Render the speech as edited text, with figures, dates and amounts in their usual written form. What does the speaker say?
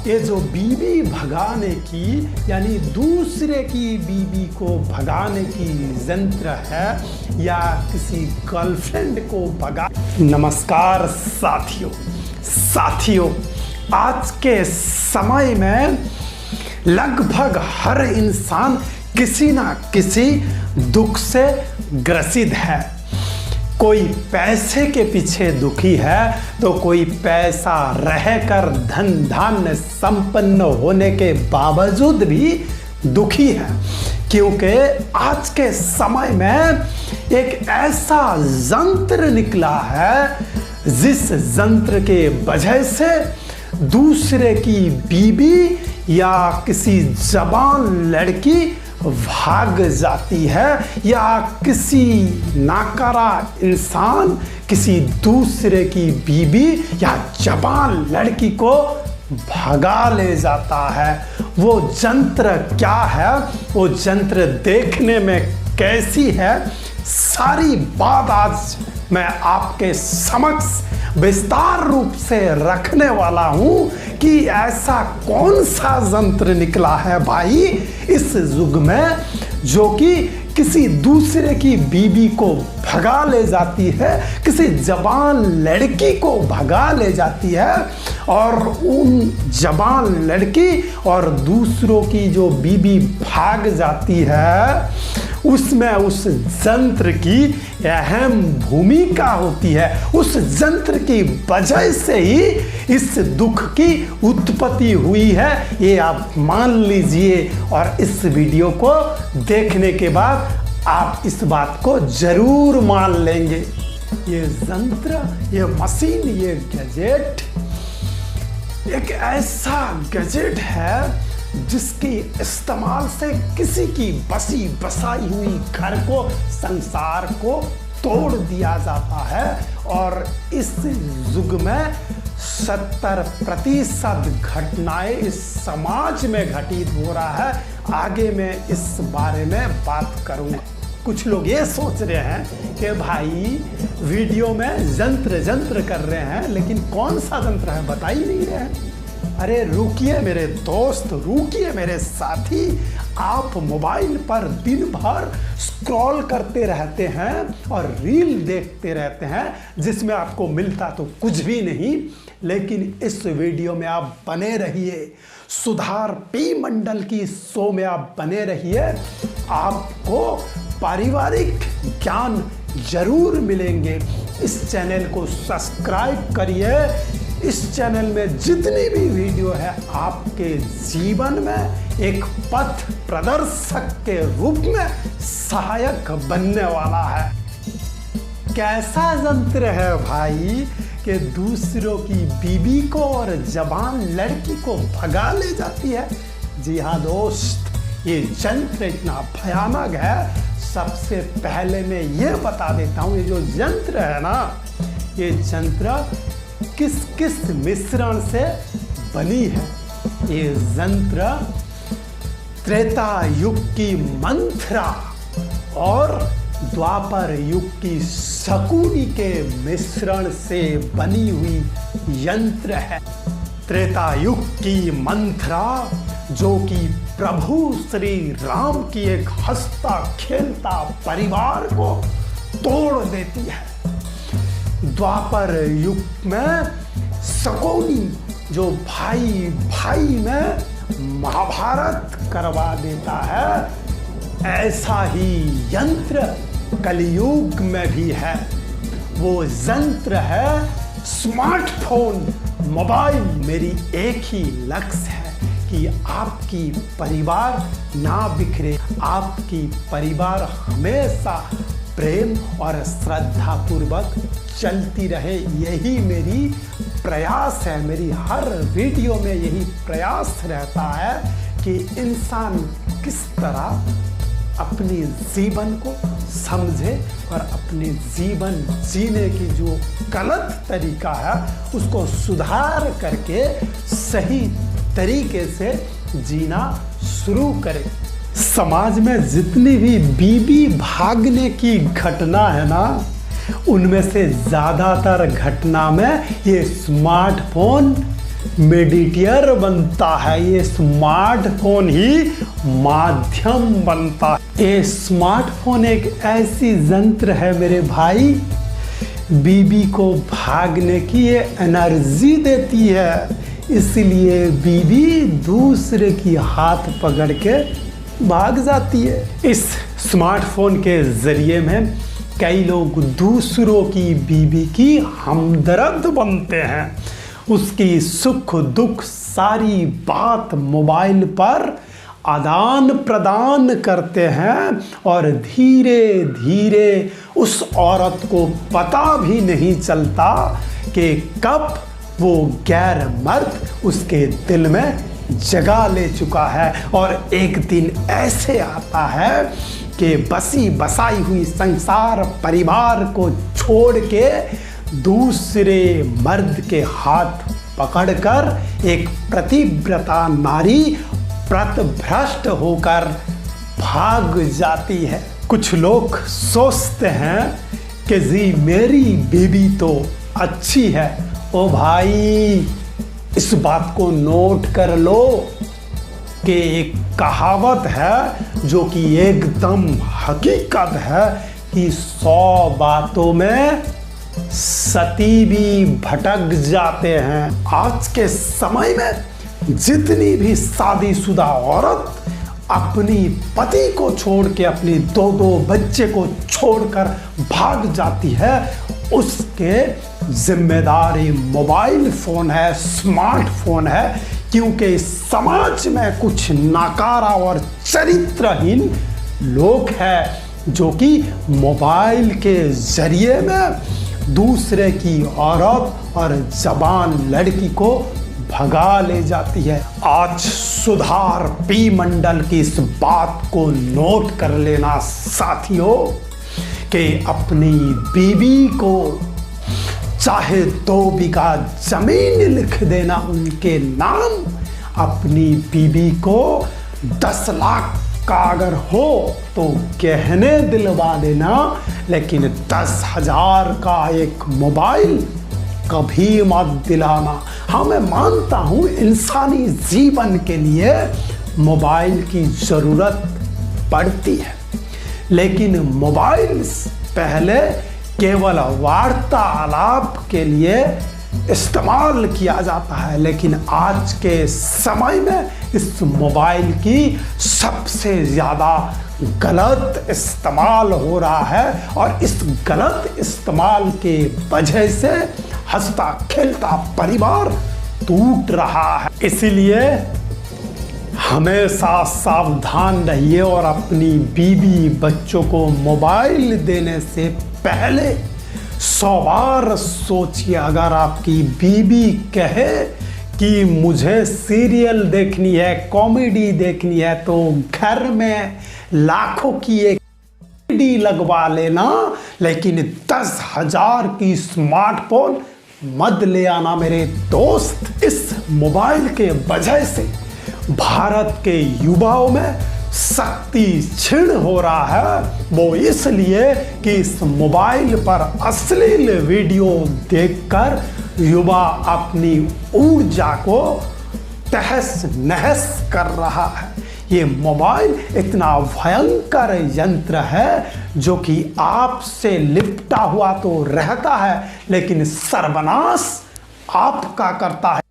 ये जो बीवी भगाने की यानी दूसरे की बीवी को भगाने की यंत्र है या किसी गर्लफ्रेंड को भगा। नमस्कार साथियों, आज के समय में लगभग हर इंसान किसी ना किसी दुख से ग्रसित है। कोई पैसे के पीछे दुखी है तो कोई पैसा रहकर धन धान्य संपन्न होने के बावजूद भी दुखी है, क्योंकि आज के समय में एक ऐसा यंत्र निकला है जिस यंत्र के वजह से दूसरे की बीवी या किसी जवान लड़की भाग जाती है या किसी नाकारा इंसान किसी दूसरे की बीवी या जवान लड़की को भगा ले जाता है। वो यंत्र क्या है, वो यंत्र देखने में कैसी है, सारी बात आज मैं आपके समक्ष विस्तार रूप से रखने वाला हूं कि ऐसा कौन सा यंत्र निकला है भाई इस युग में जो कि किसी दूसरे की बीवी को भगा ले जाती है, किसी जवान लड़की को भगा ले जाती है और उन जवान लड़की और दूसरों की जो बीवी भाग जाती है उसमें उस यंत्र की अहम भूमिका होती है। उस यंत्र की वजह से ही इस दुख की उत्पत्ति हुई है, ये आप मान लीजिए। और इस वीडियो को देखने के बाद आप इस बात को जरूर मान लेंगे। ये यंत्र, ये मशीन, ये गैजेट एक ऐसा गैजेट है जिसके इस्तेमाल से किसी की बसी बसाई हुई घर को, संसार को तोड़ दिया जाता है। और इस युग में 70% घटनाएं इस समाज में घटित हो रहा है। आगे मैं इस बारे में बात करूंगा। कुछ लोग ये सोच रहे हैं कि भाई वीडियो में यंत्र कर रहे हैं, लेकिन कौन सा यंत्र है बता ही नहीं रहे हैं। अरे रुकिए मेरे दोस्त, रुकिए मेरे साथी, आप मोबाइल पर दिन भर स्क्रॉल करते रहते हैं और रील देखते रहते हैं जिसमें आपको मिलता तो कुछ भी नहीं, लेकिन इस वीडियो में आप बने रहिए। सुधार पी मंडल की शो में आप बने रहिए, आपको पारिवारिक ज्ञान जरूर मिलेंगे। इस चैनल को सब्सक्राइब करिए। इस चैनल में जितनी भी वीडियो है आपके जीवन में एक पथ प्रदर्शक के रूप में सहायक बनने वाला है। कैसा यंत्र है भाई कि दूसरों की बीवी को और जवान लड़की को भगा ले जाती है। जी हाँ दोस्त, ये यंत्र इतना भयानक है। सबसे पहले मैं ये बता देता हूँ, ये जो यंत्र है ना, ये यंत्र किस किस मिश्रण से बनी है। ये यंत्र त्रेता युग की मंथरा और द्वापर युग की शकुनी के मिश्रण से बनी हुई यंत्र है। त्रेता युग की मंथरा जो कि प्रभु श्री राम की एक हंसता खेलता परिवार को तोड़ देती है। द्वापर युग में शकुनी जो भाई भाई में महाभारत करवा देता है, ऐसा ही यंत्र कलयुग में भी है। वो यंत्र है स्मार्टफोन, मोबाइल। मेरी एक ही लक्ष्य है कि आपकी परिवार ना बिखरे, आपकी परिवार हमेशा प्रेम और श्रद्धा पूर्वक चलती रहे। यही मेरी प्रयास है। मेरी हर वीडियो में यही प्रयास रहता है कि इंसान किस तरह अपने जीवन को समझे और अपने जीवन जीने की जो गलत तरीका है उसको सुधार करके सही तरीके से जीना शुरू करे। समाज में जितनी भी बीवी भागने की घटना है ना, उनमें से ज़्यादातर घटना में ये स्मार्टफोन मेडिएटर बनता है, ये स्मार्टफोन ही माध्यम बनता है। ये स्मार्टफोन एक ऐसी यंत्र है मेरे भाई, बीबी को भागने की ये एनर्जी देती है, इसलिए बीबी दूसरे की हाथ पकड़ के भाग जाती है। इस स्मार्टफोन के जरिए में कई लोग दूसरों की बीबी की हमदर्द बनते हैं, उसकी सुख दुख सारी बात मोबाइल पर आदान प्रदान करते हैं और धीरे धीरे उस औरत को पता भी नहीं चलता कि कब वो गैर मर्द उसके दिल में जगह ले चुका है। और एक दिन ऐसे आता है कि बसी बसाई हुई संसार परिवार को छोड़ के दूसरे मर्द के हाथ पकड़कर एक प्रतिव्रता नारी प्रतभ्रष्ट होकर भाग जाती है। कुछ लोग सोचते हैं कि जी मेरी बीवी तो अच्छी है। ओ भाई, इस बात को नोट कर लो कि एक कहावत है जो कि एकदम हकीकत है कि 100 बातों में सती भी भटक जाते हैं। आज के समय में जितनी भी शादीशुदा औरत अपनी पति को छोड़ के अपनी 2-2 बच्चे को छोड़कर भाग जाती है, उसके जिम्मेदारी मोबाइल फोन है, स्मार्टफोन है। क्योंकि समाज में कुछ नाकारा और चरित्रहीन लोग हैं जो कि मोबाइल के जरिए में दूसरे की औरत और जवान लड़की को भगा ले जाती है। आज सुधार पी मंडल की इस बात को नोट कर लेना साथियों कि अपनी बीवी को चाहे 2 बीघा जमीन लिख देना उनके नाम, अपनी बीवी को 10 लाख का अगर हो तो गहने दिलवा देना, लेकिन 10,000 का एक मोबाइल कभी मत दिलाना। हाँ, मैं मानता हूँ इंसानी जीवन के लिए मोबाइल की ज़रूरत पड़ती है, लेकिन मोबाइल पहले केवल वार्तालाप के लिए इस्तेमाल किया जाता है, लेकिन आज के समय में इस मोबाइल की सबसे ज़्यादा गलत इस्तेमाल हो रहा है। और इस गलत इस्तेमाल के वजह से हंसता खेलता परिवार टूट रहा है। इसीलिए हमेशा सावधान रहिए और अपनी बीवी बच्चों को मोबाइल देने से पहले 100 बार सोचिए। अगर आपकी बीवी कहे कि मुझे सीरियल देखनी है, कॉमेडी देखनी है, तो घर में लाखों की एक डी लगवा लेना, लेकिन 10,000 की स्मार्टफोन मत ले आना मेरे दोस्त। इस मोबाइल के वजह से भारत के युवाओं में शक्ति क्षीण हो रहा है। वो इसलिए कि इस मोबाइल पर अश्लील वीडियो देखकर युवा अपनी ऊर्जा को तहस नहस कर रहा है। ये मोबाइल इतना भयंकर यंत्र है जो कि आपसे लिपटा हुआ तो रहता है, लेकिन सर्वनाश आपका करता है।